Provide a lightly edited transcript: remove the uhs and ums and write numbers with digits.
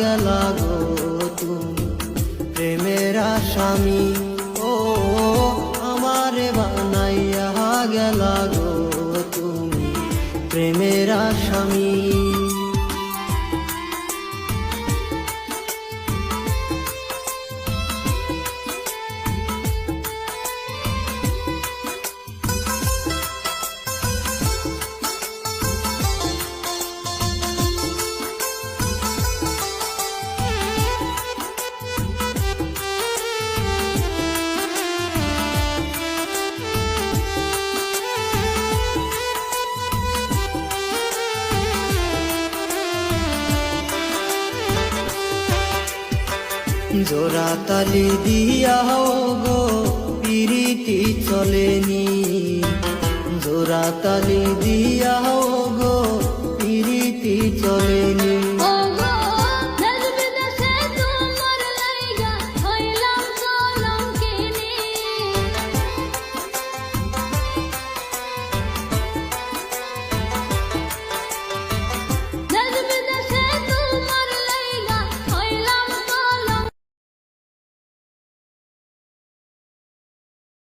গেলা গো তুমি প্রেমের আসামি। ও আমারে বানাইয়া গেলা গো তুমি প্রেমের আসামি। জোড়া তালি দিয়াও গো পিরিতি চলেনি, জোড়া তালি দিয়াও গো পিরিতি চলেনি।